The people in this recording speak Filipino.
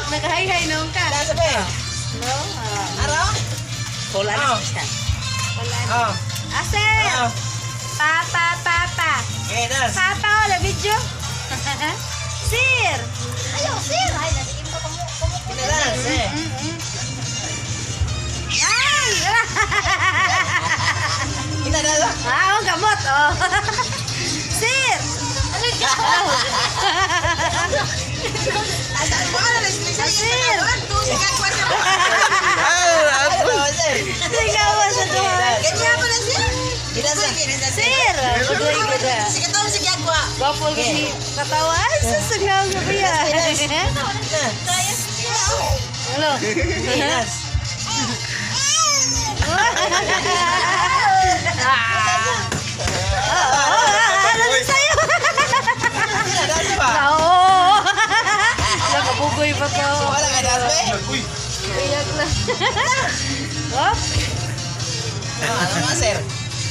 Nag-hi-hi nung ka. No? Wala na siya. Wala na. Aser! Papa. Papa, wala video. Sir! Ayaw, sir. Ay, nasikim ko Ay! Ah, gamot. Oh. Sir! Sir! Tingnan mo sa tuwan. Sir! Gopol kasi katawan sa sagaw gabi yan. Halo. Ano na sa'yo? Oo. Nakabugoy pa to. Iyak na. Oh? Ano nga, sir?